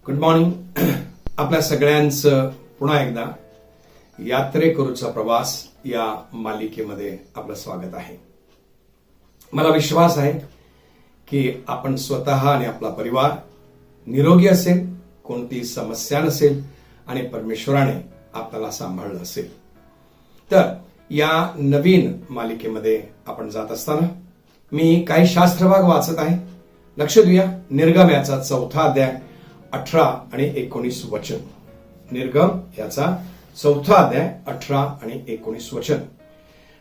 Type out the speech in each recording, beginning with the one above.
Good morning. आपल्या सगळ्यांचं पुन्हा एकदा यात्रेकरूचा प्रवास या मालिकेमध्ये आपलं स्वागत आहे. मला विश्वास आहे की आपण स्वतः आणि आपला परिवार निरोगी असेल, कोणतीही समस्या नसेल आणि परमेश्वराने आपल्याला सांभाळलं असेल. तर या नवीन मालिकेमध्ये आपण जात असताना मी काही शास्त्रभाग वाचत आहे. लक्ष देऊया. निर्गम याचा 4था अध्याय 18 आणि 19 वचन. निर्गम याचा 4था अध्याय 18 आणि 19 वचन.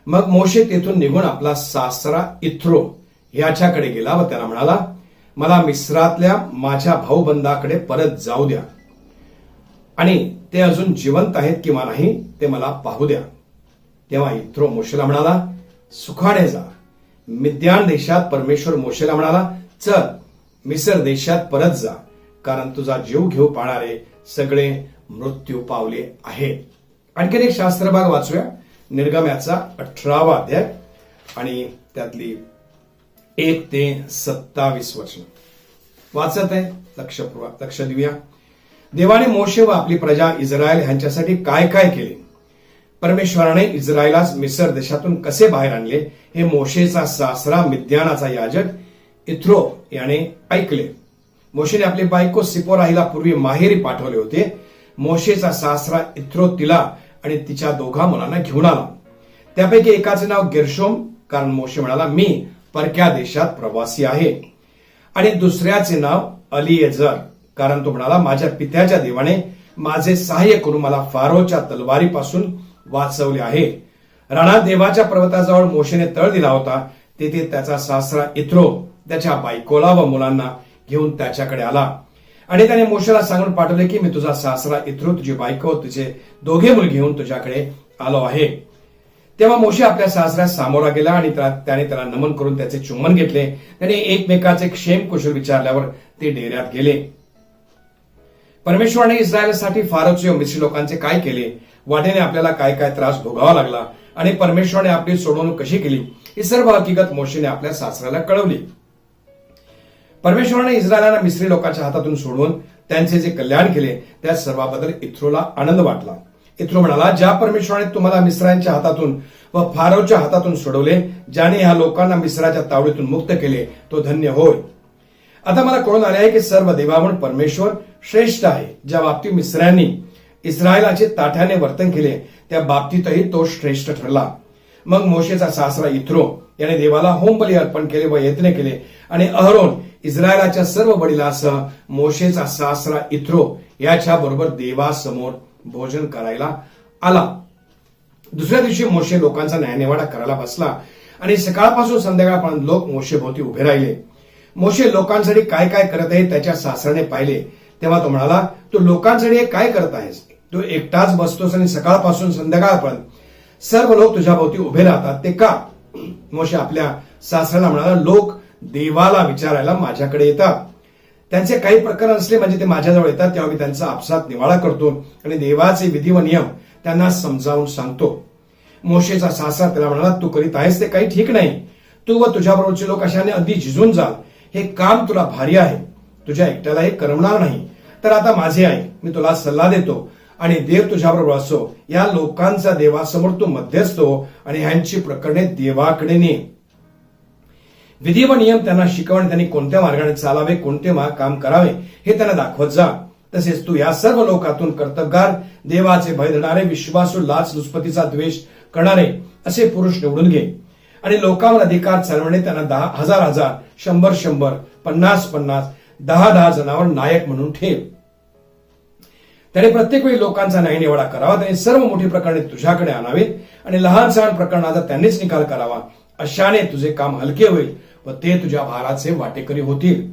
मग मोशे तेथून निघून आपला सासरा इत्रो याच्याकडे गेला व त्याला म्हणाला, मला मिस्रातल्या माझ्या भाऊबंदाकडे परत जाऊ द्या आणि ते अजून जिवंत आहेत किंवा नाही ते मला पाहू द्या. तेव्हा इत्रो मोशेला म्हणाला, सुखाने जा. मिद्यान देशात परमेश्वर मोशेला म्हणाला, चल मिस्र देशात परत जा, कारण तुझा जीव घेऊ पाहणारे सगळे मृत्यू पावले आहेत. आणखीन एक शास्त्रभाग वाचूया. निर्गम याचा 18वा अध्याय आणि त्यातली 1 ते 27 वचन वाचत आहे. लक्ष देऊया. देवाने मोशे व आपली प्रजा इस्रायल यांच्यासाठी काय काय केले. परमेश्वराने इस्रायलास मिस्र देशातून कसे बाहेर आणले हे मोशेचा सासरा मिद्यानाचा याजक इत्रो याने ऐकले. मोशेने आपली बायको सिपोराहीला पूर्वी माहेरी पाठवले होते. मोशेचा सासरा इत्रो तिला आणि तिच्या 2 मुलांना घेऊन आला. त्यापैकी एकाचे नाव गेर्शोम, कारण मोशे म्हणाला, मी परक्या देशात प्रवासी आहे. आणि दुसऱ्याचे नाव अलिएजर, कारण तो म्हणाला, माझ्या पित्याच्या देवाने माझे सहाय्य करून मला फारोच्या तलवारीपासून वाचवले आहे. राणात देवाच्या पर्वताजवळ मोशेने तळ दिला होता. तेथे त्याचा सासरा इत्रो त्याच्या बायकोला व मुलांना घेऊन त्याच्याकडे आला आणि त्याने मोशेला सांगून पाठवले की मी तुझा सासरा इत्रो, तुझी बायको, तुझे 2 मुलं घेऊन तुझ्याकडे आलो आहे. तेव्हा मोशे आपल्या सासऱ्यास सामोरा गेला आणि त्याने त्याला नमन करून त्याचे चुंबन घेतले. त्याने एकमेकाचे क्षेम कुशल विचारल्यावर ते डेऱ्यात गेले. परमेश्वराने इस्रायलसाठी फारोचे व मिस्री लोकांचे काय केले, वाटेने आपल्याला काय काय त्रास भोगावा लागला आणि परमेश्वराने आपली सोडवणूक कशी केली, ही सर्व हकीकत मोशेने आपल्या सासऱ्याला कळवली. परमेश्वराने इस्रायलांना मिस्री लोकांच्या हातातून सोडवून त्यांचे जे कल्याण केले त्या सर्वाबद्दल इत्रोला आनंद वाटला. इत्रो म्हणाला, ज्या परमेश्वराने तुम्हाला मिस्रांच्या हातातून व फारोच्या हातातून सोडवले, ज्याने ह्या लोकांना मिस्राच्या तावडीतून मुक्त केले, तो धन्य होय. आता मला कळून आले आहे की सर्व देवाहून परमेश्वर श्रेष्ठ आहे. ज्या बाबतीत मिस्रांनी इस्रायलाचे ताठ्याने वर्तन केले त्या बाबतीतही तो श्रेष्ठ ठरला. मग मोशेचा सासरा इत्रो याने देवाला होमबली अर्पण केले व यत्न केले आणि अहरोन इस्रायलाच्या सर्व वडिलांसह मोशेचा सासरा इत्रो याच्या बरोबर देवासमोर भोजन करायला आला. दुसऱ्या दिवशी मोशे लोकांचा न्यायनिवाडा करायला बसला आणि सकाळपासून संध्याकाळपर्यंत लोक मोशेभोवती उभे राहिले. मोशे लोकांसाठी काय काय करत आहे त्याच्या सासऱ्याने पाहिले. तेव्हा तो म्हणाला, तू लोकांसाठी काय करत आहेस? तू एकटाच बसतोस आणि सकाळपासून संध्याकाळपर्यंत सर्व लोक तुझ्या भोवती उभे राहतात, ते का? मोशे आपल्या सासऱ्याला म्हणाला, लोक देवाला विचारायला माझ्याकडे येतात. त्यांचे काही प्रकरण असले म्हणजे ते माझ्याजवळ येतात, तेव्हा मी त्यांचा आपसात निवाडा करतो आणि देवाचे विधी व नियम त्यांना समजावून सांगतो. मोशेचा सासरा त्याला म्हणाला, तू करीत आहेस ते काही ठीक नाही. तू व तुझ्याबरोबरचे लोक अशाने अगदी झिजून जाल. हे काम तुला भारी आहे. तुझ्या एकट्याला हे करमणार नाही. तर आता माझे आहे, मी तुला सल्ला देतो आणि देव तुझ्याबरोबर असो. या लोकांचा देवासमोर तू मध्यस्थ हो आणि ह्यांची प्रकरणे देवाकडे ने. विधी व नियम त्यांना शिकवणे, त्यांनी कोणत्या मार्गाने चालावे, कोणते काम करावे हे त्यांना दाखवत जा. तसेच तू या सर्व लोकातून कर्तबगार, देवाचे भय धरणारे, विश्वासू, लाचलुचपतीचा द्वेष करणारे असे पुरुष निवडून घे आणि लोकांवर अधिकार चालवणे त्यांना 10,000, 100, 50, 10 जणांवर नायक म्हणून ठेव. त्याने प्रत्येक वेळी लोकांचा न्यायनिवाडा करावा. त्याने सर्व मोठी प्रकरणे तुझ्याकडे आणावीत आणि लहान सहान प्रकरणाचा त्यांनीच निकाल करावा. अशाने तुझे काम हलके होईल व ते तुझ्या भाराचे वाटेकरी होतील.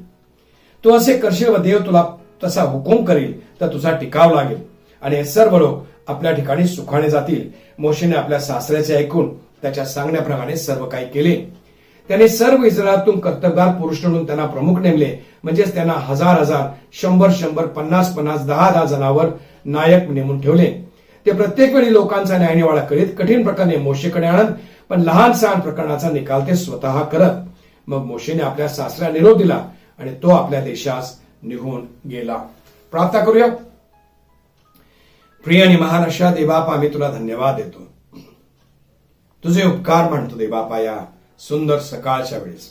तू असे करशील व देव तुला तसा हुकूम करील तर तुझा टिकाव लागेल आणि हे सर्व लोक आपल्या ठिकाणी सुखाने जातील. मोशेने आपल्या सासऱ्याचे ऐकून त्याच्या सांगण्याप्रमाणे सर्व काही केले. त्याने सर्व इस्रायलातून कर्तबगार पुरुष म्हणून त्यांना प्रमुख नेमले, म्हणजेच त्यांना 1000, 100, 50, 10 जणांवर नायक नेमून ठेवले. ते प्रत्येक वेळी लोकांचा न्यायनिवाडा करीत, कठीण प्रकरणे मोशेकडे आणत, पण लहान सहान प्रकरणाचा निकाल ते स्वतः करत. मग मोशेने आपल्या सासऱ्याला निरोप दिला आणि तो आपल्या देशास निघून गेला. प्रार्थना करूया. प्रिय आणि महान अशा देवबापा, आम्ही तुला धन्यवाद देतो. तुझे उपकार मानतो देवबापा या सुंदर सकाळच्या वेळेस.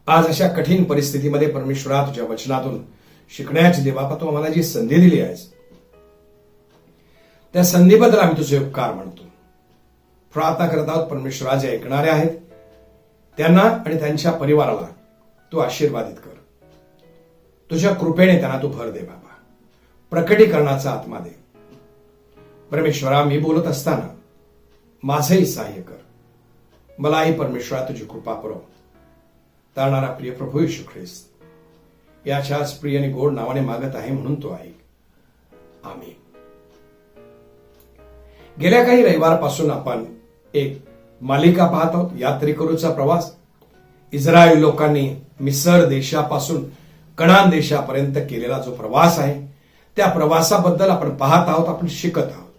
आज अशा कठीण परिस्थितीमध्ये परमेश्वरा तुझ्या वचनातून शिकण्याची देवबापा तू आम्हाला जी संधी दिली आहेस, त्या संधीबद्दल आम्ही तुझे उपकार मानतो. प्रार्थना करत आहोत परमेश्वरा जे ऐकणारे आहेत त्यांना आणि त्यांच्या परिवाराला तू आशीर्वादित कर. तुझ्या कृपेने त्यांना तू भर दे बाबा. प्रकटीकरणाचा आत्मा दे. परमेश्वरा, मी बोलत असताना माझंही सहाय्य कर. मलाही परमेश्वरा तुझी कृपा पुरव. तारणारा प्रिय प्रभू येशू ख्रिस्त याच्याच प्रिय आणि गोड नावाने मागत आहे म्हणून तो ऐक. आमीन. गेल्या काही रविवारपासून आपण एक मालिका पाहत आहोत, यात्रेकरूचा प्रवास. इस्रायल लोकांनी मिसर देशापासून कनान देशापर्यंत केलेला जो प्रवास आहे त्या प्रवासाबद्दल आपण पाहत आहोत, आपण शिकत आहोत.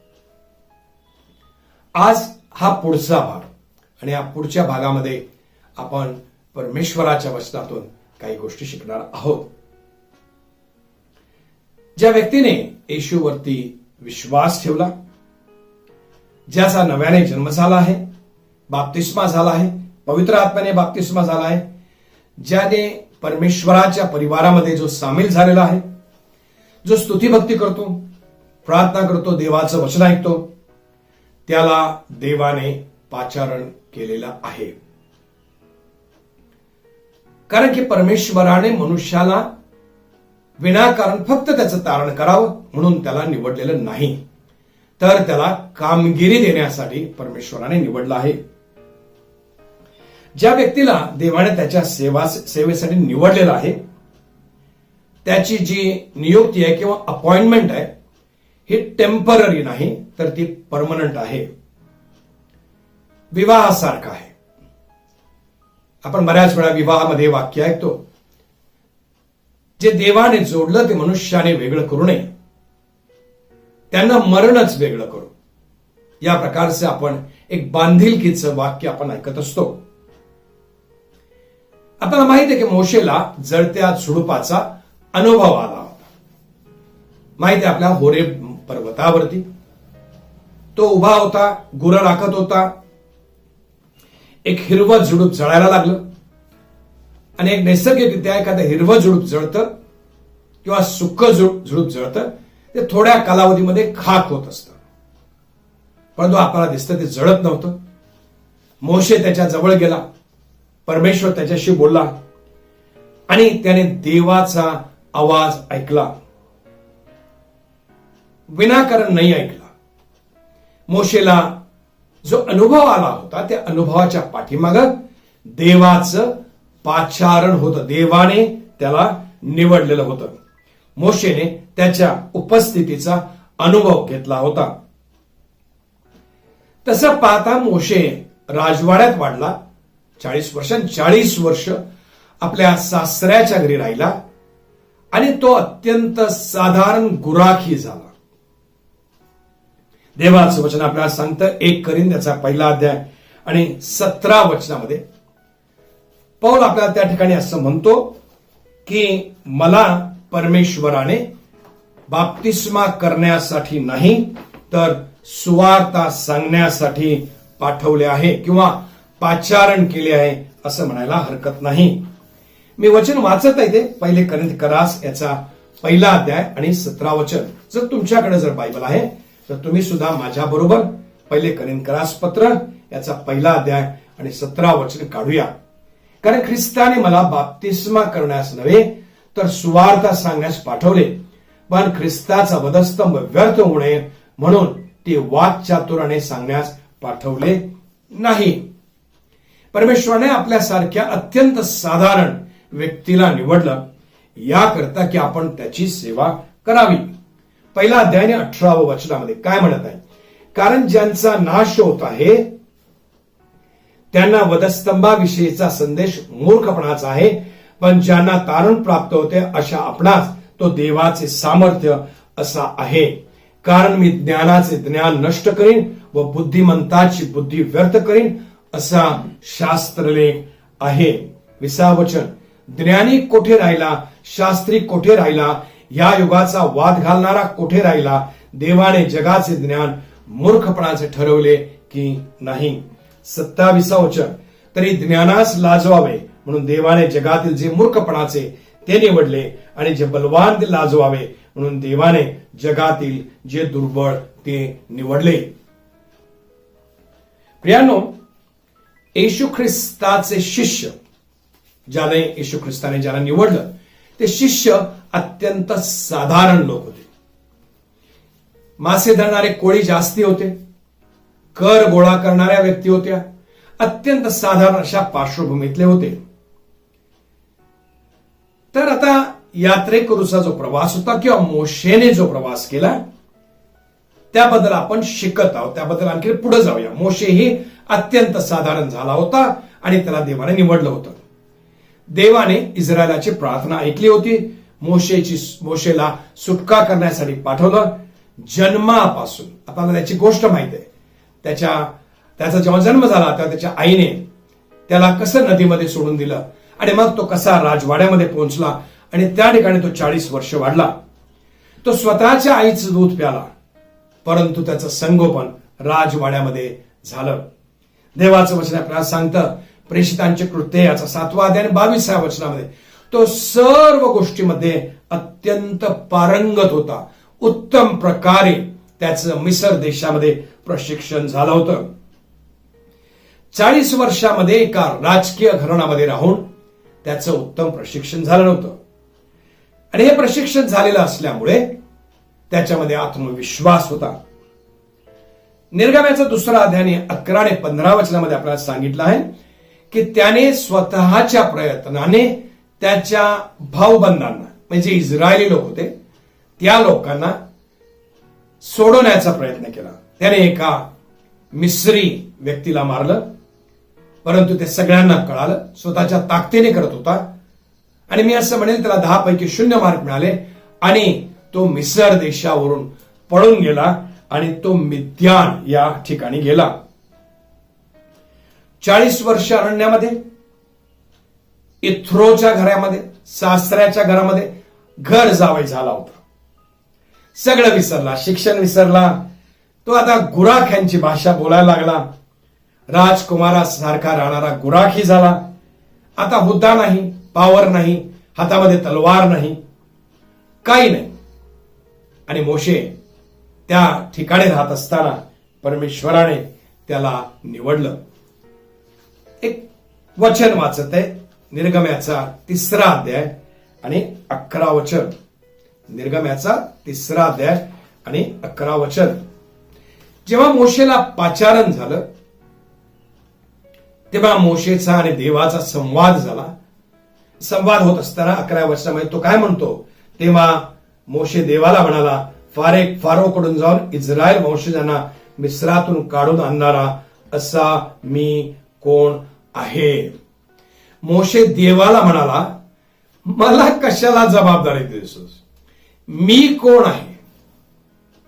आज हा पुढचा भाग आणि या पुढच्या भागामध्ये आपण परमेश्वराच्या वचनातून काही गोष्टी शिकणार आहोत. ज्या व्यक्तीने येशूवरती विश्वास ठेवला, ज्याचा नव्याने जन्म झाला आहे, बाप्तिस्मा झाला आहे, पवित्र आत्म्याने बाप्तिस्मा झाला आहे, ज्याने परमेश्वराच्या परिवारामध्ये जो सामील झालेला आहे, जो स्तुतिभक्ती करतो, प्रार्थना करतो, देवाचं वचन ऐकतो, त्याला देवाने पाचारण केलेलं आहे. कारण की परमेश्वराने मनुष्याला विनाकारण फक्त त्याचं तारण करावं म्हणून त्याला निवडलेलं नाही, तर त्याला कामगिरी देण्यासाठी परमेश्वराने निवडलं आहे. ज्या व्यक्तीला देवाने त्याच्या सेवेसाठी निवडलेलं आहे त्याची जी नियुक्ती आहे किंवा अपॉइंटमेंट आहे ही टेम्पररी नाही, तर ती परमनंट आहे. विवाहासारखा आहे. आपण बऱ्याच वेळा विवाहामध्ये वाक्य ऐकतो, जे देवाने जोडलं ते मनुष्याने वेगळं करू नये, त्यांना मरणच वेगळं करू. या प्रकारचं आपण एक बांधिलकीचं वाक्य आपण ऐकत असतो. आपल्याला माहिती आहे की मोशेला जळत्या झुडुपाचा अनुभव आला होता. माहिती आहे आपल्या होरेब पर्वतावरती तो उभा होता, गुरं राखत होता. एक हिरवं झुडूप जळायला लागलं आणि एक नैसर्गिकरित्या एखादं हिरवं झुडूप जळतं किंवा सुक्क झुडूप जळतं ते थोड्या कालावधीमध्ये खाक होत असतं, परंतु आपल्याला दिसतं ते जळत नव्हतं. मोशे त्याच्या जवळ गेला, परमेश्वर त्याच्याशी बोलला आणि त्याने देवाचा आवाज ऐकला. विनाकारण नाही ऐकला. मोशेला जो अनुभव आला होता त्या अनुभवाच्या पाठीमागं देवाचं पाचारण होतं. देवाने त्याला निवडलेलं होतं. मोशेने त्याच्या उपस्थितीचा अनुभव घेतला होता. तसं पाहता मोशे राजवाड्यात वाढला. 40 वर्ष आपल्या सासऱ्याच्या घरी राहिला आणि तो अत्यंत साधारण गुराखी झाला. देवाचं वचन आपल्याला सांगतं 1 कोरिंथ्याचा 1 अध्याय आणि 17 वचनामध्ये पौल आपल्याला त्या ठिकाणी असं म्हणतो की मला परमेश्वराने बाप्तिस्मा करण्यासाठी नाही तर सुवार्ता सांगण्यासाठी पाठवले आहे किंवा पाचारण केले आहे असं म्हणायला हरकत नाही. मी वचन वाचत आहे ते 1 कोरिंथियरास याचा 1 अध्याय आणि 17 वचन. जर तुमच्याकडे जर बायबल आहे तर तुम्ही सुद्धा माझ्या बरोबर 1 कोरिंथियरास पत्र याचा 1 अध्याय आणि 17 वचन काढूया. कारण ख्रिस्ताने मला बाप्तिस्मा करण्यास नव्हे तर सुवार्ता सांगण्यास पाठवले, पण ख्रिस्ताचा वधस्तंभ व्यर्थ होऊ नये म्हणून ते वाक्चातुराने सांगण्यास पाठवले नाही. परमेश्वराने आपल्यासारख्या अत्यंत साधारण व्यक्तीला निवडलं याकरता की आपण त्याची सेवा करावी. 1 अध्याय आणि 18 वचनामध्ये काय म्हणत आहे? कारण ज्यांचा नाश होत आहे त्यांना वधस्तंभाविषयीचा संदेश मूर्खपणाचा आहे, पण ज्यांना तारण प्राप्त होते अशा आपणास तो देवाचे सामर्थ्य असा आहे. कारण मी ज्ञानाचे ज्ञान नष्ट करीन व बुद्धिमंताची बुद्धी व्यर्थ करीन असा शास्त्रलेख आहे. 20 वचन. ज्ञानी कोठे राहिला, शास्त्री कोठे राहिला, या युगाचा वाद घालणारा कोठे राहिला, देवाने जगाचे ज्ञान मूर्खपणाचे ठरवले की नाही. 27 वचन, तरी ज्ञानास लाजवावे म्हणून देवाने जगातील जे मूर्खपणाचे ते निवडले, आणि जे बलवान ते लाजवावे म्हणून देवाने जगातील जे दुर्बळ ते निवडले. प्रियांनो, येशू ख्रिस्ताचे शिष्य, ज्याने येशू ख्रिस्ताने ज्याला निवडलं, ते शिष्य अत्यंत साधारण लोक होते. मासे धरणारे कोळी जास्ती होते, कर गोळा करणाऱ्या व्यक्ती होत्या, अत्यंत साधारण अशा पार्श्वभूमीतले होते. तर आता यात्रेकरूचा जो प्रवास होता किंवा मोशेने जो प्रवास केला त्याबद्दल आपण शिकत आहोत, त्याबद्दल आणखी पुढे जाऊया. मोशेही अत्यंत साधारण झाला होता आणि त्याला देवाने निवडलं होतं. देवाने इस्रायलाची प्रार्थना ऐकली होती, मोशेला सुटका करण्यासाठी पाठवलं. जन्मापासून आपल्याला त्याची गोष्ट माहिती आहे. त्याचा जेव्हा जन्म झाला तेव्हा त्याच्या आईने त्याला कसं नदीमध्ये सोडून दिलं आणि मग तो कसा राजवाड्यामध्ये पोहोचला आणि त्या ठिकाणी तो 40 वर्ष वाढला. तो स्वतःच्या आईचं दूध प्याला, परंतु त्याचं संगोपन राजवाड्यामध्ये झालं. देवाचं वचन आपल्याला सांगतं, प्रेषितांचे कृत्य याचा 7वा अध्याय 22व्या वचनामध्ये, तो सर्व गोष्टीमध्ये अत्यंत पारंगत होता. उत्तम प्रकारे त्याचं मिसर देशामध्ये प्रशिक्षण झालं होतं. 40 वर्षामध्ये एका राजकीय घराण्यामध्ये राहून त्याचं उत्तम प्रशिक्षण झालं नव्हतं. आणि हे प्रशिक्षण झालेलं असल्यामुळे त्याच्यामध्ये आत्मविश्वास होता. निर्गमनाचा 2रा अध्याय 11 आणि 15 वचनामध्ये आपल्याला सांगितलं आहे की त्याने स्वतःच्या प्रयत्नाने त्याच्या भाऊबंधांना, म्हणजे इस्रायली लोक होते, त्या लोकांना सोडवण्याचा प्रयत्न केला. त्याने एका मिस्री व्यक्तीला मारलं, परंतु ते सगळ्यांना कळालं. स्वतःच्या ताकदीने करत होता आणि मी असं म्हणेल त्याला 10 पैकी 0 मार्क मिळाले आणि तो मिसर देशावरून पळून गेला आणि तो मिद्यान या ठिकाणी गेला. 40 वर्ष अरण्यामध्ये, इथ्रोच्या घरामध्ये, सासऱ्याच्या घरामध्ये घर जावई झाला होता. सगळं विसरला, शिक्षण विसरला. तो आता गुराख्यांची भाषा बोलायला लागला. राजकुमारासारखा राहणारा गुराखी झाला. आता हुद्दा नाही, पावर नाही, हातामध्ये तलवार नाही, काही नाही. आणि मोशे त्या ठिकाणी राहत असताना परमेश्वराने त्याला निवडलं. एक वचन वाचत आहे, निर्गमनाचा 3रा अध्याय आणि 11 वचन. निर्गमनाचा 3रा अध्याय आणि 11 वचन. जेव्हा मोशेला पाचारण झालं तेव्हा मोशेचा आणि देवाचा संवाद झाला. संवाद होत असताना 11व्या वचनामध्ये तो काय म्हणतो, तेव्हा मोशे देवाला म्हणाला, फारोकडून जाऊन इस्रायल वंशजांना मिस्रातून काढून आणणारा असा मी कोण आहे. मोशे देवाला म्हणाला, मला कशाला जबाबदारी देतोस, मी कोण आहे.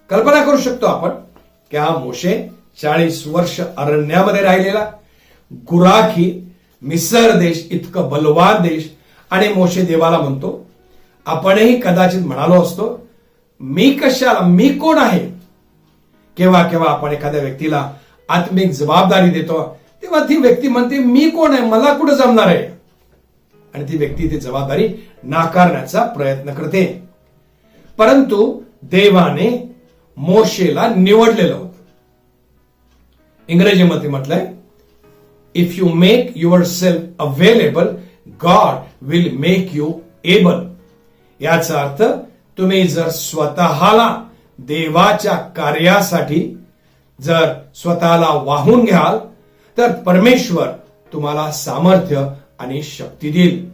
कल्पना करू शकतो आपण की हा मोशे 40 वर्ष अरण्यामध्ये राहिलेला, गुराखी, मिसर देश इतकं बलवान देश, आणि मोशे देवाला म्हणतो, आपणही कदाचित म्हणालो असतो, मी कशाला, मी कोण आहे. केव्हा केव्हा आपण एखाद्या व्यक्तीला आत्मिक जबाबदारी देतो तेव्हा ती व्यक्ती म्हणते, मी कोण आहे, मला कुठं जमणार आहे, आणि ती व्यक्ती ती जबाबदारी नाकारण्याचा प्रयत्न करते. परंतु देवाने मोशेला निवडलेलं होतं. इंग्रजीमध्ये म्हटलंय, if you make your self available God will make you able. याचा अर्थ तुम्ही जर स्वतःला देवाच्या कार्यासाठी जर स्वतःला वाहून घ्याल तर परमेश्वर तुम्हाला सामर्थ्य आणि शक्ती देईल.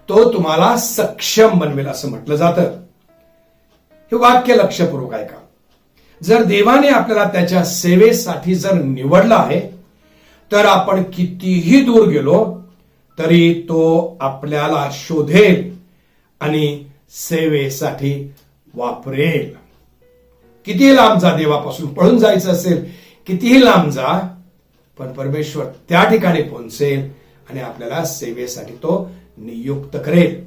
तो तुम्हाला सक्षम बनवेल असं म्हटलं जातं. हे वाक्य लक्षपूर्वक ऐका. जर देवाने आपल्याला त्याच्या सेवेसाठी जर निवडलं आहे तर आपण कितीही दूर गेलो तरी तो आपल्याला शोधेल आणि सेवेसाठी वापरेल. कितीही लांब जा, देवापासून पळून जायचं असेल कितीही लांब जा, पण परमेश्वर त्या ठिकाणी पोहोचेल आणि आपल्याला सेवेसाठी तो नियुक्त करेल.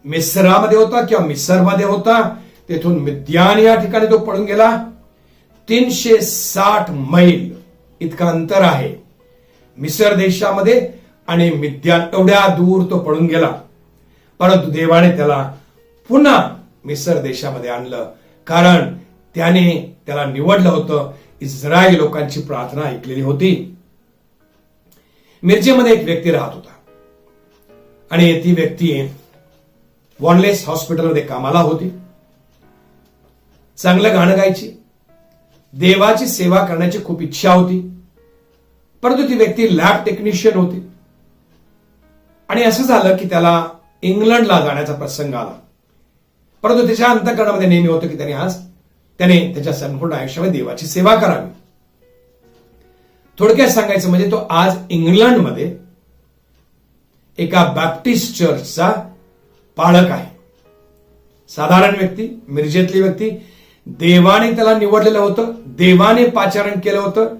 मिस्रामध्ये होता किंवा मिसरमध्ये होता, तेथून मिद्यान या ठिकाणी तो पळून गेला. 360 मैल इतका अंतर आहे मिसर देशामध्ये आणि मिद्यान, एवढ्या दूर तो पळून गेला. परंतु देवाने त्याला पुन्हा मिसर देशामध्ये आणलं, कारण त्याने त्याला निवडलं होतं. इस्रायल लोकांची प्रार्थना ऐकलेली होती. मिरजेमध्ये एक व्यक्ती राहत होता आणि ती व्यक्ती वॉनलेस हॉस्पिटलमध्ये कामाला होती. चांगलं गाणं गायची, देवाची सेवा करण्याची खूप इच्छा होती. परंतु ती व्यक्ती लॅब टेक्निशियन होती आणि असं झालं की त्याला इंग्लंडला जाण्याचा प्रसंग आला. परंतु त्याच्या अंतःकरणामध्ये नेहमी होतं की त्याने त्याच्या संपूर्ण आयुष्यामध्ये देवाची सेवा करावी. थोडक्यात सांगायचं म्हणजे तो आज इंग्लंडमध्ये एका बॅप्टिस्ट चर्चचा पालक आहे. साधारण व्यक्ती, मिरजेतली व्यक्ती, देवाने त्याला निवडलेलं होतं, देवाने पाचारण केलं होतं.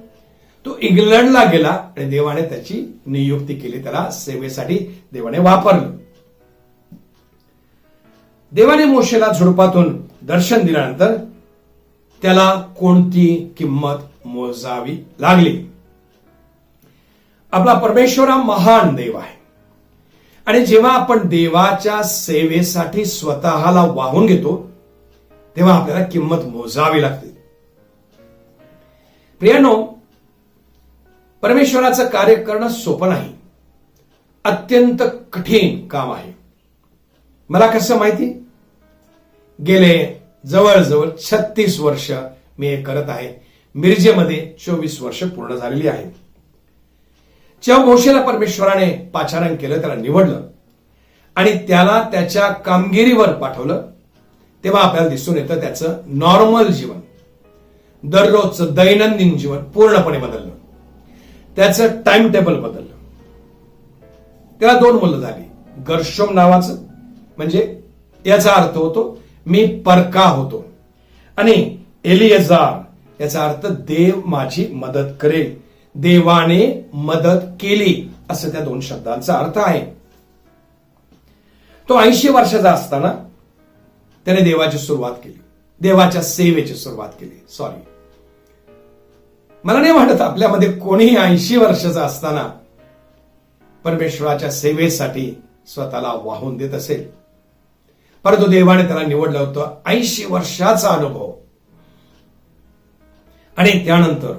तो इंग्लंडला गेला आणि देवाने त्याची नियुक्ती केली, त्याला सेवेसाठी देवाने वापरलं. देवाने मोशेला झुडपातून दर्शन दिल्यानंतर त्याला कोणती किंमत मोजावी लागली. आपला परमेश्वर हा महान देव आहे आणि जेव्हा आपण देवाच्या सेवेसाठी स्वतःला वाहून घेतो तेव्हा आपल्याला किंमत मोजावी लागते. प्रियानो, परमेश्वराचं कार्य करणं सोपं नाही, अत्यंत कठीण काम आहे. मला कसं माहिती? गेले जवळजवळ 36 वर्ष मी हे करत आहे. मिरजेमध्ये 24 वर्ष पूर्ण झालेली आहे. जेव्हा मोशेला परमेश्वराने पाचारण केलं, त्याला निवडलं आणि त्याला त्याच्या कामगिरीवर पाठवलं, तेव्हा आपल्याला दिसून येतं त्याचं नॉर्मल जीवन, दररोजचं दैनंदिन जीवन पूर्णपणे बदललं. त्याचं टाइम टेबल बदललं. त्याला 2 मुलं झाली. गर्शोम नावाचं, म्हणजे याचा अर्थ होतो मी परका होतो, आणि एलिएजार याचा अर्थ देव माझी मदत करेल, देवाने मदत केली, असं त्या 2 शब्दांचा अर्थ आहे. तो 80 वर्षाचा असताना त्याने देवाची सुरुवात केली, देवाच्या सेवेची सुरुवात केली. सॉरी, मला नाही वाटत आपल्यामध्ये कोणीही 80 वर्षाचा असताना परमेश्वराच्या सेवेसाठी स्वतःला वाहून देत असेल. परंतु देवाने त्याला निवडलं होतं. 80 वर्षाचा अनुभव आणि त्यानंतर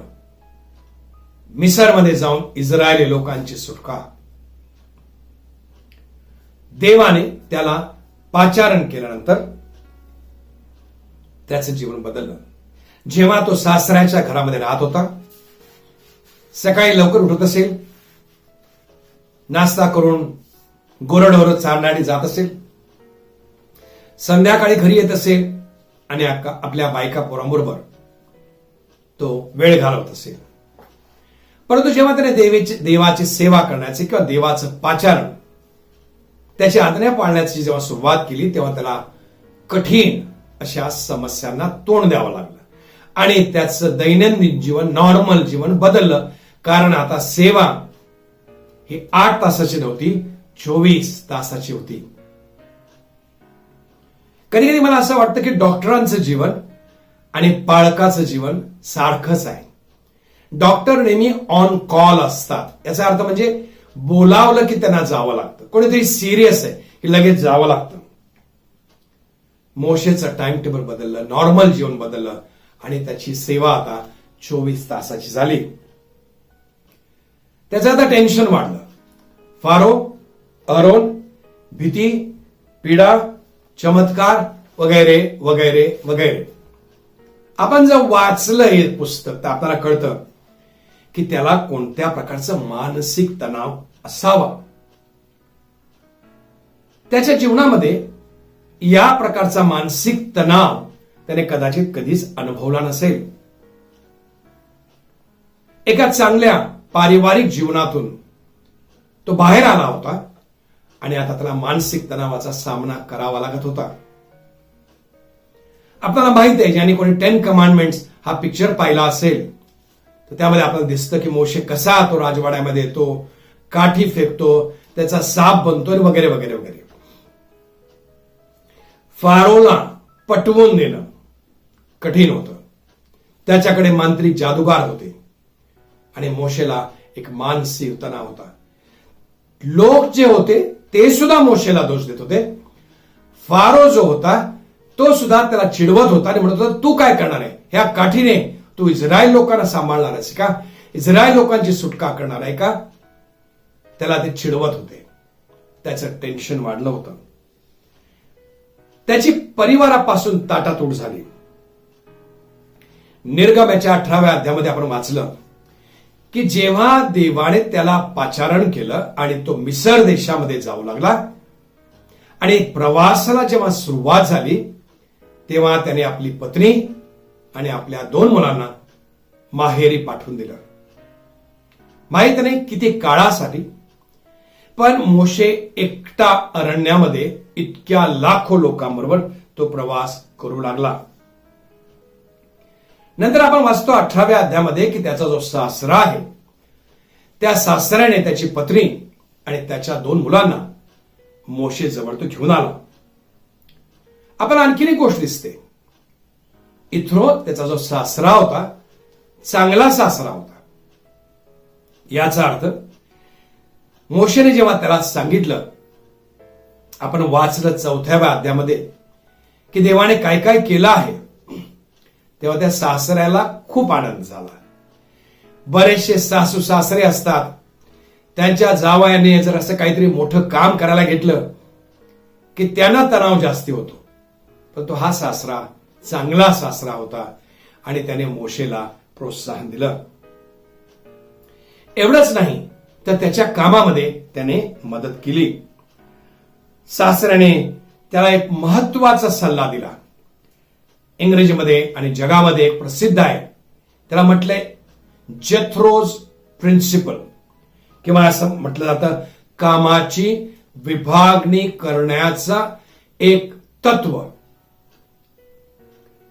मिसरमध्ये जाऊन इस्रायली लोकांची सुटका. देवाने त्याला पाचारण केल्यानंतर त्याचं जीवन बदललं. जेव्हा तो सासऱ्याच्या घरामध्ये राहत होता, सकाळी लवकर उठत असेल, नाश्ता करून गोरडोर चारण्यासाठी जात असेल, संध्याकाळी घरी येत असेल आणि आपल्या बायका पोरांबरोबर तो वेळ घालवत असेल. परंतु जेव्हा त्याने देवाची सेवा करण्याचे किंवा देवाचं पाचारण, त्याच्या आज्ञा पाळण्याची जेव्हा सुरुवात केली, तेव्हा त्याला कठीण अशा समस्यांना तोंड द्यावं लागलं आणि त्याचं दैनंदिन जीवन, नॉर्मल जीवन बदललं. कारण आता सेवा ही 8 तासाची नव्हती, 24 तासाची होती. कधी कधी मला असं वाटतं की डॉक्टरांचं जीवन आणि पालकाचं जीवन सारखंच आहे. डॉक्टर नेहमी ऑन कॉल असतात. याचा अर्थ म्हणजे बोलावलं की त्यांना जावं लागतं. कोणीतरी सिरियस आहे की लगेच जावं लागतं. मोशेचं टाइम टेबल बदललं, नॉर्मल जीवन बदललं आणि त्याची सेवा आता 24 तासाची झाली. त्याचं आता टेन्शन वाढलं. फारो, अरोन, भीती, पीडा, चमत्कार वगैरे वगैरे वगैरे. आपण जर वाचलं हे पुस्तक तर आपल्याला कळतं की त्याला कोणत्या प्रकारचं मानसिक तणाव असावा. त्याच्या जीवनामध्ये या प्रकारचा मानसिक तणाव त्याने कदाचित कधीच अनुभवला नसेल. एका चांगल्या पारिवारिक जीवनातून तो बाहेर आला होता आणि आता त्याला मानसिक तणावाचा सामना करावा लागत होता. आपल्याला माहित आहे, ज्यांनी कोणी 10 कमांडमेंट्स हा पिक्चर पाहिला असेल तर त्यामध्ये आपल्याला दिसतं की मोशे कसा तो राजवाड्यामध्ये येतो, काठी फेकतो, त्याचा साप बनतोय वगैरे वगैरे वगैरे. फारोला पटवून देणं कठीण होतं. त्याच्याकडे मांत्रिक जादूगार होते आणि मोशेला एक मानसिक तणाव होता. लोक जे होते ते सुद्धा मोशेला दोष देत होते. फारो जो होता तो सुद्धा त्याला चिडवत होता आणि म्हणत होता, तू काय करणार आहे? ह्या काठीने तू इस्रायल लोकांना सांभाळणार आहेस का? इस्रायल लोकांची सुटका करणार आहे का? त्याला ते चिडवत होते. त्याचं टेन्शन वाढलं होतं. त्याची परिवारापासून ताटातूट झाली. निर्गमाच्या 18व्या अध्यायामध्ये आपण वाचलं की जेव्हा देवाने त्याला पाचारण केलं आणि तो मिसर देशामध्ये जाऊ लागला आणि प्रवासाला जेव्हा सुरुवात झाली तेव्हा त्याने आपली पत्नी आणि आपल्या 2 मुलांना माहेरी पाठवून दिलं. माहित नाही किती काळासाठी, पण मोशे एकटा अरण्यामध्ये इतक्या लाखो लोकांबरोबर तो प्रवास करू लागला. नंतर आपण वाचतो 18व्या अध्यायामध्ये की त्याचा जो सासरा आहे त्या सासऱ्याने त्याची पत्नी आणि त्याच्या 2 मुलांना मोशे जवळ तो घेऊन आला. आपण आणखीन एक गोष्ट दिसते. इथ्रो त्याचा जो सासरा होता चांगला सासरा होता. याचा अर्थ मोशेने जेव्हा त्याला सांगितलं, आपण वाचलं 4व्या अध्यायामध्ये की देवाने काय काय केलं आहे, तेव्हा त्या सासऱ्याला खूप आनंद झाला. बरेचसे सासू सासरे असतात, त्यांच्या जावयाने जर असं काहीतरी मोठं काम करायला घेतलं की त्यांना तणाव जास्ती होतो. पण तो हा सासरा चांगला सासरा होता आणि त्याने मोशेला प्रोत्साहन दिलं. एवढंच नाही तर त्याच्या कामामध्ये त्याने मदत केली. सासऱ्याने त्याला एक महत्वाचा सल्ला दिला. इंग्रजीमध्ये आणि जगामध्ये एक प्रसिद्ध आहे, त्याला म्हटलंय जेथ्रोज प्रिन्सिपल, किंवा असं म्हटलं जातं कामाची विभागणी करण्याचा एक तत्व.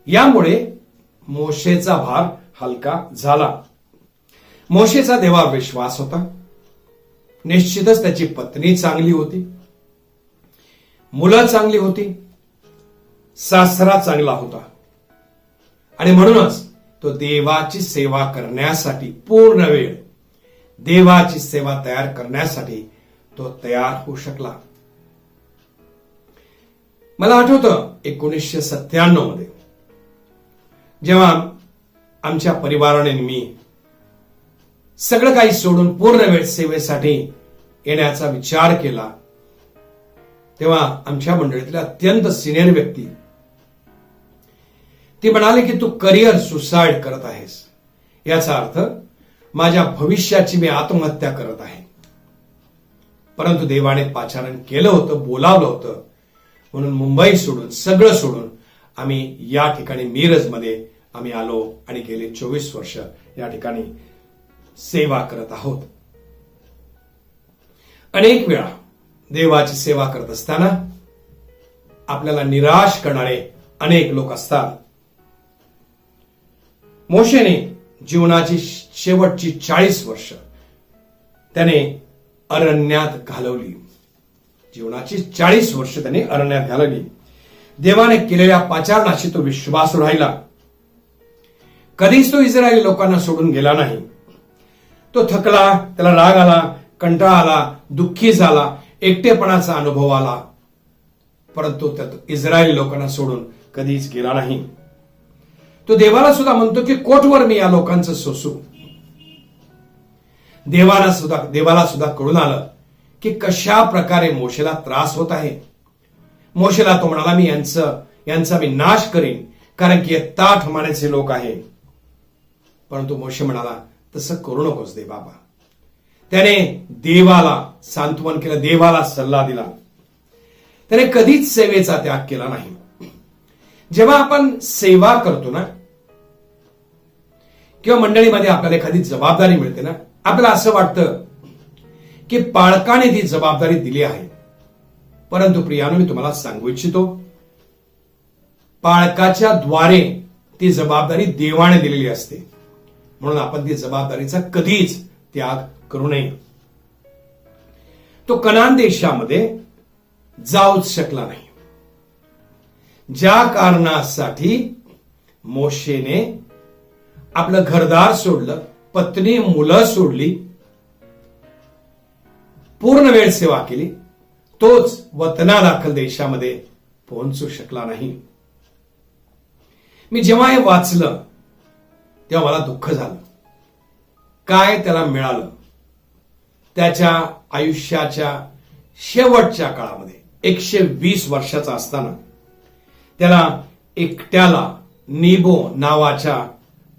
यामुळे मोशेचा भार हलका झाला. मोशेचा देवावर विश्वास होता. निश्चितच त्याची पत्नी चांगली होती, मुलं चांगली होती, सासरा चांगला होता आणि म्हणूनच तो देवाची सेवा करण्यासाठी पूर्ण वेळ देवाची सेवा तयार करण्यासाठी तो तयार होऊ शकला. मला आठवतं 1997 मध्ये जेव्हा आमच्या परिवाराने मी सगळं काही सोडून पूर्ण वेळ सेवेसाठी येण्याचा विचार केला, तेव्हा आमच्या मंडळीतल्या अत्यंत सिनियर व्यक्ती ती म्हणाले की तू करिअर सुसाईड करत आहेस, याचा अर्थ माझ्या भविष्याची मी आत्महत्या करत आहे. परंतु देवाने पाचारण केलं होतं, बोलावलं होतं, म्हणून मुंबई सोडून सगळं सोडून आम्ही या ठिकाणी मिरजमध्ये आम्ही आलो आणि गेले 24 वर्ष या ठिकाणी सेवा करत आहोत. अनेक वेळा देवाची सेवा करत असताना आपल्याला निराश करणारे अनेक लोक असतात. मोशेने जीवनाची शेवटची 40 वर्ष त्याने अरण्यात घालवली. जीवनाची 40 वर्ष त्याने अरण्यात घालवली. देवाने केलेल्या पाचारणाशी तो विश्वास राहिला. कधीच तो इस्रायली लोकांना सोडून गेला नाही. तो थकला, त्याला राग आला, कंटाळा आला, दुःखी झाला, एकटेपणाचा अनुभव आला, परंतु त्या इस्रायली लोकांना सोडून कधीच गेला नाही. तो देवाला सुद्धा म्हणतो की कोठवर मी या लोकांचं सोसू. देवाला सुद्धा कळून आलं की कशा प्रकारे मोशेला त्रास होत आहे. मोशेला तो म्हणाला मी यांचा मी नाश करीन, कारण की हे ताठ मानेचे लोक आहे. परंतु मोशे म्हणाला तसं करू नकोस दे बाबा. त्याने देवाला सांत्वन केलं, देवाला सल्ला दिला. त्याने कधीच सेवेचा त्याग केला नाही. जेव्हा आपण सेवा करतो ना किंवा मंडळीमध्ये आपल्याला एखादी जबाबदारी मिळते ना, आपल्याला असं वाटतं की पालकाने ती जबाबदारी दिली आहे. परंतु प्रियानो, मी तुम्हाला सांगू इच्छितो, पालकाच्या द्वारे ती जबाबदारी देवाने दिलेली असते. म्हणून आपण ती जबाबदारीचा कधीच त्याग करू नये. तो कनान देशामध्ये जाऊच शकला नाही. ज्या कारणासाठी मोशेने आपलं घरदार सोडलं, पत्नी मुलं सोडली, पूर्ण वेळ सेवा केली, तोच वतनादाखल देशामध्ये पोहोचू शकला नाही. मी जेव्हा हे वाचलं तेव्हा मला दुःख झालं. काय त्याला मिळालं? त्याच्या आयुष्याच्या शेवटच्या काळामध्ये 120 वर्षाचा असताना त्याला एकट्याला निबो नावाच्या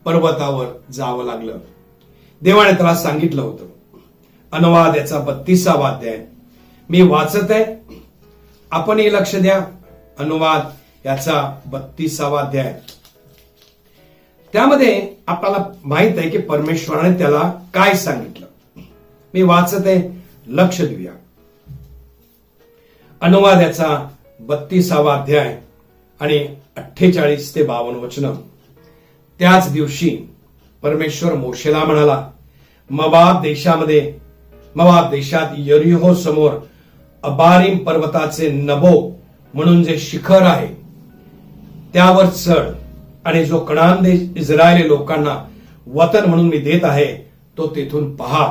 पर्वतावर जावं लागलं. देवाने त्याला सांगितलं होतं. अनुवाद याचा 32वा अध्याय मी वाचत आहे, आपणही लक्ष द्या. अनुवाद याचा 32वा अध्याय. त्यामध्ये आपल्याला माहित आहे की परमेश्वराने त्याला काय सांगितलं. मी वाचत आहे, लक्ष देऊया. अनुवाद याचा 32वा अध्याय आणि 48 ते 52 वचन. त्याच दिवशी परमेश्वर मोशेला म्हणाला, मोआब देशात यरीहो समोर अबारीम पर्वताचे नबो म्हणून जे शिखर आहे त्यावर चढ, आणि जो कनान देश इस्रायली लोकांना वतन म्हणून मी देत आहे तो तेथून पहा.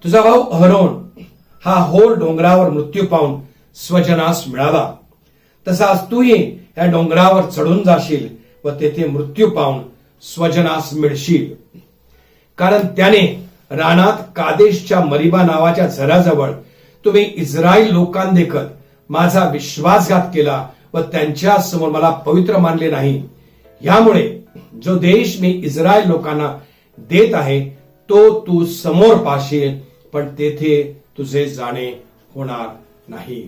तुझा भाऊ अहरोन हा होर डोंगरावर मृत्यू पावून स्वजनास मिळाला, तसाच तूही या डोंगरावर चढून जाशील व तेथे मृत्यू पावून स्वजनास मिळशील. कारण त्याने रानात कादेशच्या मरिबा नावाच्या झऱ्याजवळ तुम्ही इस्रायल लोकांदेखत माझा विश्वासघात केला व त्यांच्या समोर मला पवित्र मानले नाही. यामुळे जो देश मी इस्रायल लोकांना देत आहे तो तू समोर पाशील, पण तेथे तुझे जाणे होणार नाही.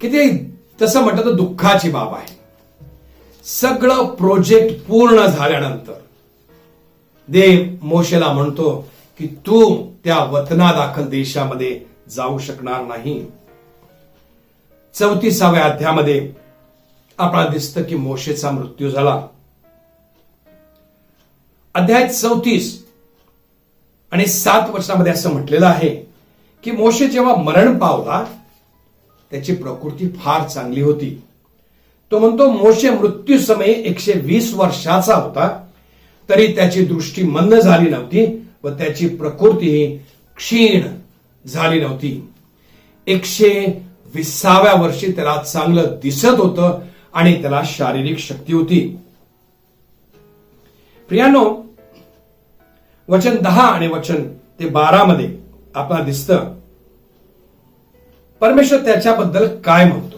किती तसं म्हटलं तर दुःखाची बाब आहे. सगळं प्रोजेक्ट पूर्ण झाल्यानंतर देव मोशेला म्हणतो की तू त्या वतनादाखल देशामध्ये जाऊ शकणार नाही. 34व्या अध्यायामध्ये आपल्याला दिसतं की मोशेचा मृत्यू झाला. अध्याय 34 आणि 7 वचनामध्ये असं म्हटलेलं आहे की मोशे जेव्हा मरण पावला त्याची प्रकृती फार चांगली होती. तो म्हणतो मोशे मृत्यू समयी 120 वर्षाचा होता, तरी त्याची दृष्टी मंद झाली नव्हती व त्याची प्रकृतीही क्षीण झाली नव्हती. 120व्या वर्षी त्याला चांगलं दिसत होतं आणि त्याला शारीरिक शक्ती होती. प्रियानो, वचन 10 आणि वचन ते 12 मध्ये आपल्याला दिसतं परमेश्वर त्याच्याबद्दल काय म्हणतो.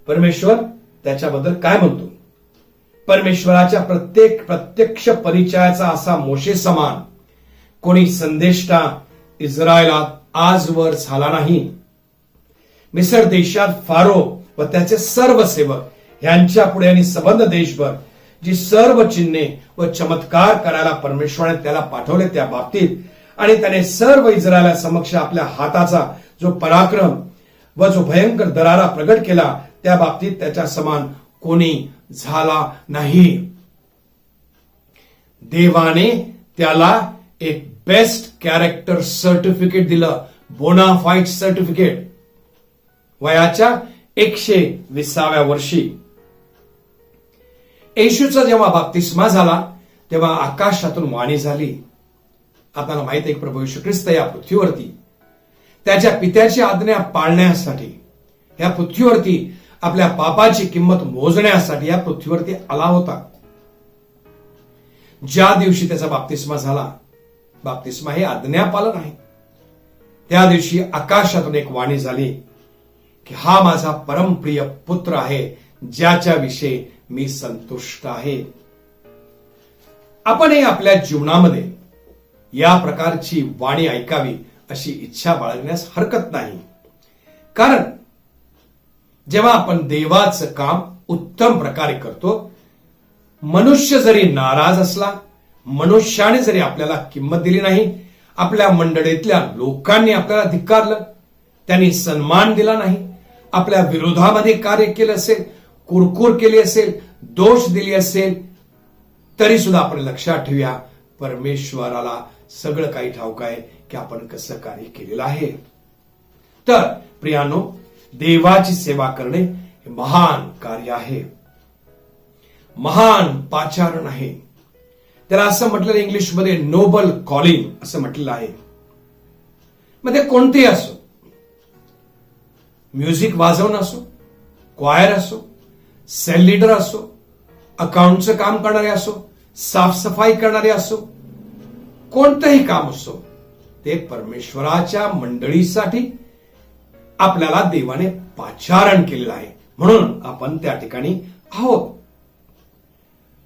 परमेश्वर त्याच्याबद्दल काय म्हणतो. परमेश्वराच्या प्रत्यक्ष परिचयाचा असा मोशे समान कोणी संदेष्टा इस्रायलात आजवर झाला नाही. मिस्र देशात फारो व त्याचे सर्व सेवक यांच्या पुढे आणि संबंध देशभर जी सर्व चिन्हे व चमत्कार करायला परमेश्वराने त्याला पाठवले त्या बाबतीत, आणि त्याने सर्व इस्रायला समक्ष आपल्या हाताचा जो पराक्रम व जो भयंकर दरारा प्रगट केला त्या बाबतीत त्याच्या समान कोणी झाला नाही. देवाने त्याला एक बेस्ट कॅरेक्टर सर्टिफिकेट दिलं, बोनाफाईड सर्टिफिकेट. वयाच्या 120व्या वर्षी येशूचा जेव्हा बाप्तिस्मा झाला तेव्हा आकाशातून वाणी झाली. आपल्याला माहित आहे प्रभू येशू ख्रिस्त या पृथ्वीवरती त्याच्या पित्याची आज्ञा पाळण्यासाठी, या पृथ्वीवरती आपल्या पापाची किंमत मोजण्यासाठी या पृथ्वीवरती आला होता. ज्या दिवशी त्याचा बाप्तिस्मा झाला, बाप्तिस्मा हे आज्ञापालन आहे, त्या दिवशी आकाशातून एक वाणी झाली की हा माझा परमप्रिय पुत्र आहे ज्याच्या विषयी मी संतुष्ट आहे. आपणही आपल्या जीवनामध्ये या प्रकारची वाणी ऐकावी अशी इच्छा बाळगण्यास हरकत नाही. कारण जेव्हा आपण देवाचं काम उत्तम प्रकारे करतो, मनुष्य जरी नाराज असला, मनुष्याने जरी आपल्याला किंमत दिली नाही, आपल्या मंडळीतल्या लोकांनी आपल्याला धिक्कारलं, त्यांनी सन्मान दिला नाही, आपल्या विरोधामध्ये कार्य केलं असेल, कुरकुर केली असेल, दोष दिली असेल, तरी सुद्धा आपण लक्षात ठेवूया परमेश्वराला सगळं काही ठाऊक आहे की आपण कसं कार्य केलेलं आहे. तर प्रियानो, देवाची सेवा करणे हे महान कार्य आहे, महान पाचारण आहे. त्याला असं म्हटलेलं इंग्लिशमध्ये नोबल कॉलिंग असं म्हटलेलं आहे. मग ते कोणतेही असो, म्युझिक वाजवणं असो, क्वायर असो, सेल लीडर असो, अकाउंटचं काम करणारे असो, साफसफाई करणारे असो, कोणतंही काम असो, ते परमेश्वराच्या मंडळीसाठी आपल्याला देवाने पाचारण केलेलं आहे, म्हणून आपण त्या ठिकाणी आहोत.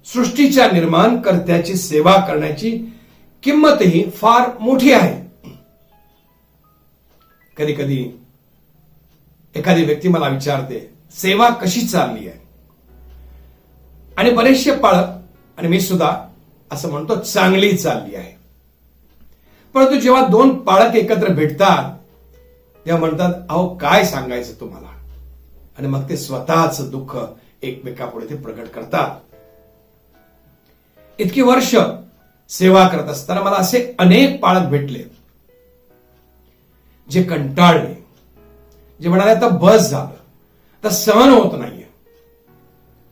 सृष्टीच्या निर्माणकर्त्याची सेवा करण्याची किंमतही फार मोठी आहे. कधी कधी एखादी व्यक्ती मला विचारते, सेवा कशी चालली आहे? आणि बरेचसे पाळक आणि मी सुद्धा असं म्हणतो चांगली चालली आहे. परंतु जेव्हा दोन पाळक एकत्र भेटतात तेव्हा म्हणतात, अहो काय सांगायचं तुम्हाला, आणि मग ते स्वतःच दुःख एकमेकापुढे ते प्रगट करतात. इतकी वर्ष सेवा करत असताना मला असे अनेक पाळक भेटले जे कंटाळले, जे म्हणाले आता बस झालं, आता सहन होत नाहीये.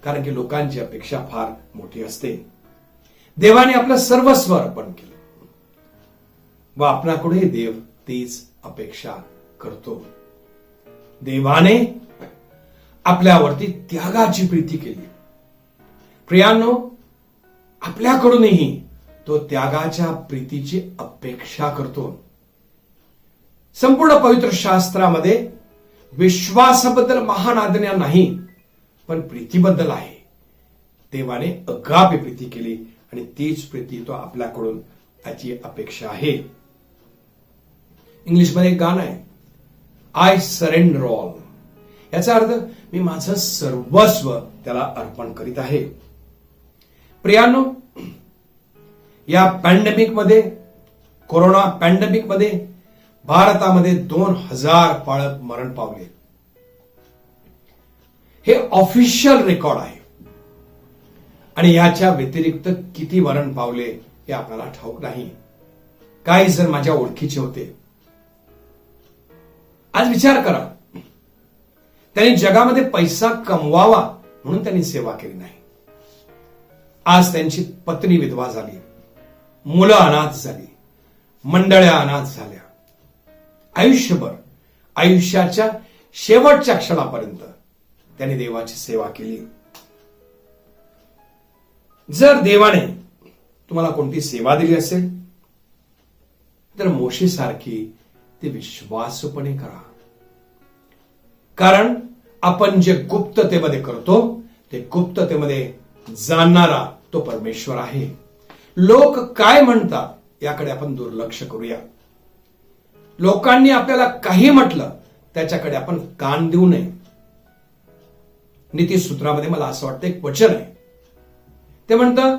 कारण की लोकांची अपेक्षा फार मोठी असते. देवाने आपलं सर्वस्व अर्पण केलं व आपणाकडे देव तीच अपेक्षा करतो. देवाने आपल्यावरती त्यागाची प्रीती केली. प्रियांनो, आपल्याकडूनही तो त्यागाच्या प्रीतीची अपेक्षा करतो. संपूर्ण पवित्र शास्त्रामध्ये विश्वासाबद्दल महान आज्ञा नाही, पण प्रीतीबद्दल आहे. देवाने अगापे प्रीती केली आणि तीच प्रीती तो आपल्याकडून त्याची अपेक्षा आहे. इंग्लिशमध्ये एक गाणं आहे, आय सरेंडर ऑल. याचा अर्थ मी माझं सर्वस्व त्याला अर्पण करीत आहे. प्रियांनो, या पॅन्डेमिक मध्ये, कोरोना पॅन्डेमिक मध्ये भारतामध्ये 2000 पाळक मरण पावले. हे ऑफिशियल रेकॉर्ड आहे. आणि याच्या व्यतिरिक्त किती मरण पावले हे आपल्याला ठाऊक नाही. काही जण माझ्या ओळखीचे होते. आज विचार करा, त्यांनी जगामध्ये पैसा कमवावा म्हणून त्यांनी सेवा केली नाही. आज त्यांची पत्नी विधवा झाली, मुलं अनाथ झाली, मंडळ्या अनाथ झाल्या. आयुष्यभर, आयुष्याच्या शेवटच्या क्षणापर्यंत त्यांनी देवाची सेवा केली. जर देवाने तुम्हाला कोणती सेवा दिली असेल तर मोशेसारखी ते विश्वासपणे करा. कारण आपण जे गुप्ततेमध्ये करतो ते गुप्ततेमध्ये जाणणारा तो परमेश्वर आहे. लोक काय म्हणतात याकडे आपण दुर्लक्ष करूया. लोकांनी आपल्याला काही म्हटलं त्याच्याकडे आपण कान देऊ नये. नीतिसूत्रामध्ये मला असं वाटतं एक वचन आहे, ते म्हणतं,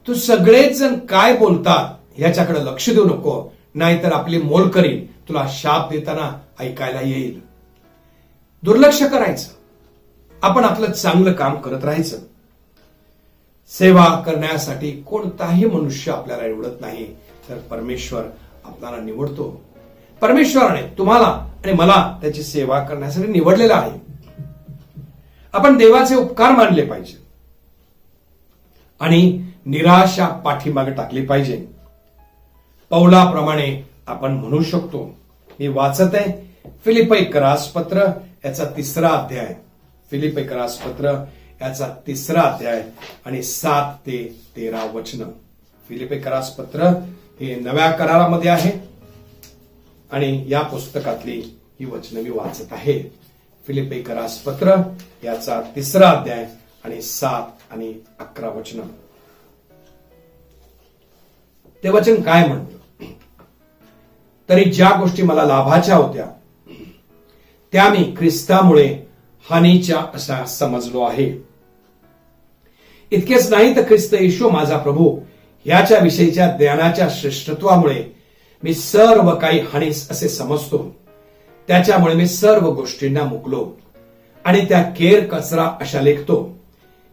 तू सगळेच जण काय बोलतात याच्याकडे लक्ष देऊ नको, नाहीतर आपली मोलकरी तुला शाप देताना ऐकायला येईल. दुर्लक्ष करायचं, आपण आपलं चांगलं काम करत राहायचं. सेवा करण्यासाठी कोणताही मनुष्य आपल्याला निवडत नाही, तर परमेश्वर आपल्याला निवडतो. परमेश्वराने तुम्हाला आणि मला त्याची सेवा करण्यासाठी निवडलेलं आहे. आपण देवाचे उपकार मानले पाहिजे आणि निराशा पाठीमागे टाकली पाहिजे. पौलाप्रमाणे आपण म्हणू शकतो, मी वाचत आहे फिलिप्पीकरास पत्र याचा 3रा अध्याय, फिलिप्पीकरास पत्र याचा 3रा अध्याय आणि 7 ते 13 वचन. फिलिप्पीकरास पत्र हे नव्या करारामध्ये आहे आणि या पुस्तकातली ही वचनं मी वाचत आहे. फिलिप्पीकरास पत्र याचा 3रा अध्याय आणि 7 आणि 11 वचन. ते वचन काय म्हणतं, तरी ज्या गोष्टी मला लाभाच्या होत्या त्या मी ख्रिस्तामुळे हानीच्या अशा समजलो आहे. इतकेच नाही तर ख्रिस्त येशू माझा प्रभू याच्या विषयीच्या ज्ञानाच्या श्रेष्ठत्वामुळे मी सर्व काही हानीस असे समजतो. त्याच्यामुळे मी सर्व गोष्टींना मुकलो आणि त्या केर कचरा अशा लेखतो,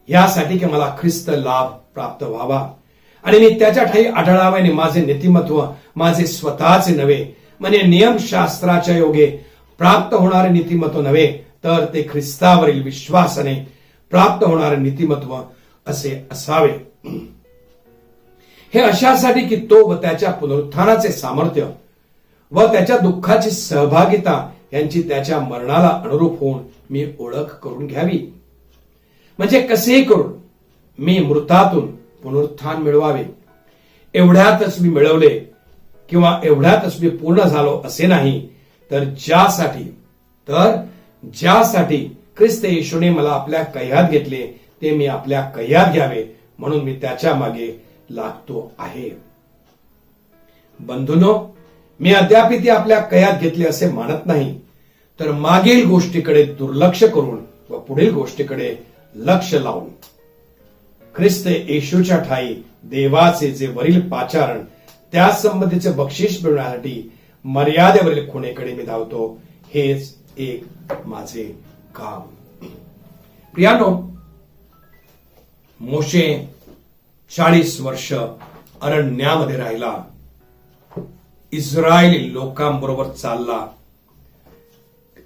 यासाठी की मला ख्रिस्त लाभ प्राप्त व्हावा आणि मी त्याच्या ठाई आढळावे आणि माझे नीतिमत्व माझे स्वतःचे नव्हे, म्हणजे नियमशास्त्राच्या योगे प्राप्त होणारे नीतिमत्व नव्हे, तर ते ख्रिस्तावरील विश्वासाने प्राप्त होणारे नीतिमत्व असे असावे. हे अशासाठी की तो व त्याच्या पुनरुत्थानाचे सामर्थ्य व त्याच्या दुःखाची सहभागिता यांची त्याच्या मरणाला अनुरूप होऊन मी ओळख करून घ्यावी. म्हणजे कसेही करून मी मृतातून पुनरुत्थान मिळवावे. एवढ्यातच मी मिळवले किंवा एवढ्यातच मी पूर्ण झालो असे नाही, तर ज्यासाठी ख्रिस्त येशूने मला आपल्या कह्यात घेतले ते मी आपल्या कह्यात घ्यावे, म्हणून मी त्याच्या मागे लागतो आहे. बंधूनो, मी अद्याप ते आपल्या कह्यात घेतले असे मानत नाही, तर मागील गोष्टीकडे दुर्लक्ष करून व पुढील गोष्टीकडे लक्ष लावून ख्रिस्त येशूच्या ठाई देवाचे जे वरील पाचारण त्या संबंधीचे बक्षीस मिळवण्यासाठी मर्यादेवरील खुणेकडे मी धावतो. हेच एक माझे काम. प्रियानो, मोशे 40 वर्ष अरण्यामध्ये राहिला, इस्रायली लोकांबरोबर चालला,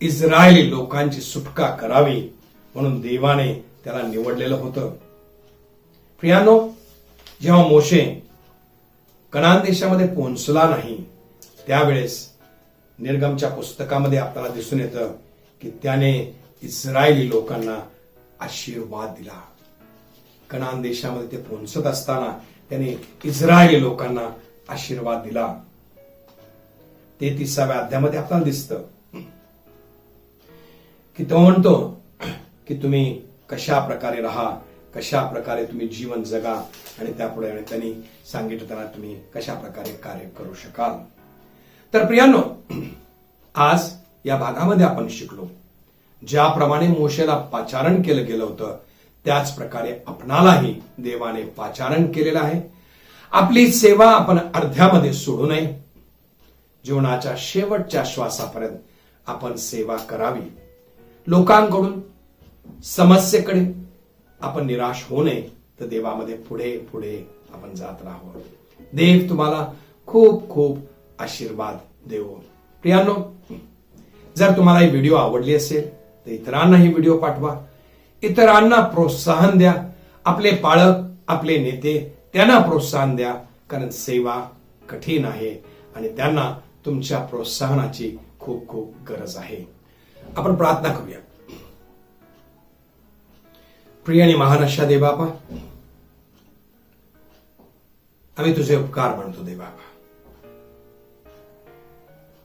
इस्रायली लोकांची सुटका करावी म्हणून देवाने त्याला निवडलेलं होतं. प्रियानो, जेव्हा मोशे कनान देशामध्ये पोहोचला नाही, त्यावेळेस निर्गमच्या पुस्तकामध्ये आपल्याला दिसून येतं की त्याने इस्रायली लोकांना आशीर्वाद दिला. कनान देशामध्ये ते पोहोचत असताना त्याने इस्रायली लोकांना आशीर्वाद दिला. 33व्या अध्यायामध्ये आपल्याला दिसतं की तो म्हणतो की तुम्ही कशा प्रकारे राहा, कशा प्रकारे तुम्ही जीवन जगा, आणि त्यापुढे त्यांनी सांगितलं त्यांना तुम्ही कशा प्रकारे कार्य करू शकाल. तर प्रियांनो, आज या भागामध्ये आपण शिकलो, ज्याप्रमाणे मोशेला पाचारण केलं गेलं होतं त्याच प्रकारे आपणालाही देवाने पाचारण केलेलं आहे. आपली सेवा आपण अर्ध्यामध्ये सोडू नये. जीवनाच्या शेवटच्या श्वासापर्यंत आपण सेवा करावी. लोकांकडून समस्येकडे आपण निराश होऊ नये, तर देवामध्ये पुढे पुढे आपण जात राहावं. देव तुम्हाला खूप खूप आशीर्वाद देवो. प्रियांनो, जर तुम्हाला ही व्हिडिओ आवडली असेल तर इतरांना ही व्हिडिओ पाठवा, इतरांना प्रोत्साहन द्या. आपले पालक, आपले नेते, त्यांना प्रोत्साहन द्या, कारण सेवा कठीण आहे आणि त्यांना तुमच्या प्रोत्साहनाची खूप खूप गरज आहे. आपण प्रार्थना करूया. प्रिय आणि महान अशा देवबापा, आम्ही तुझे उपकार मानतो देवबापा.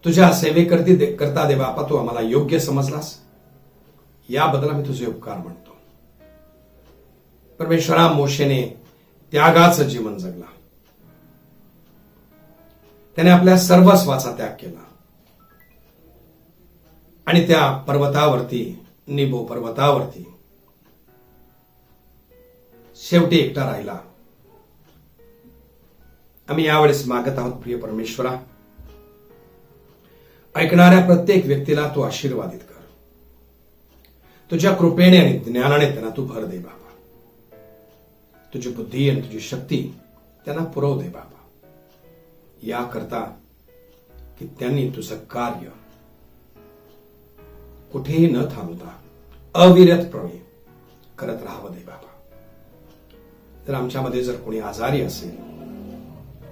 तुझ्या सेवेकरता देवबापा तू आम्हाला योग्य समजलास, याबद्दल आम्ही तुझे उपकार मानतो. परमेश्वरा, मोशेने त्यागाचं जीवन जगला. त्याने आपल्या सर्वस्वाचा त्याग केला आणि त्या पर्वतावरती, निबो पर्वतावरती शेवटी एकटा राहिला. आम्ही यावेळेस मागत आहोत, प्रिय परमेश्वरा, ऐकणाऱ्या प्रत्येक व्यक्तीला तू आशीर्वादित कर. तुझ्या कृपेने आणि ज्ञानाने त्यांना तू भर दे बाबा. तुझी बुद्धी आणि तुझी शक्ती त्यांना पुरव दे बाबा, याकरता की त्यांनी तुझं कार्य कुठेही न थांबता अविरतपणे करत राहावं दे बाबा. जर आमच्यामध्ये जर कोणी आजारी असेल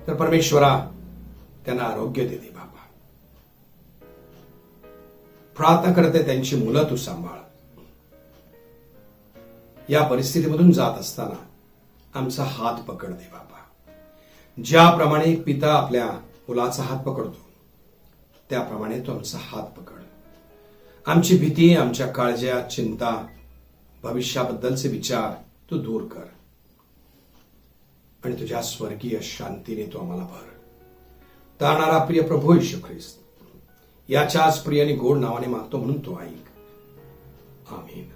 तर परमेश्वरा त्यांना आरोग्य दे दे बाबा. प्रार्थना करते त्यांची मुलं तू सांभाळ. या परिस्थितीमधून जात असताना आमचा हात पकड दे बाबा. ज्याप्रमाणे पिता आपल्या मुलाचा हात पकडतो त्याप्रमाणे तो आमचा हात पकड. आमची भीती, आमच्या काळज्या, चिंता, भविष्याबद्दलचे विचार तू दूर कर आणि तुझ्या स्वर्गीय शांतीने तू आम्हाला भर. तारणारा प्रिय प्रभू येशू ख्रिस्त, याच्याच प्रिय आणि गोड नावाने मागतो म्हणून तो ऐक. आमीन.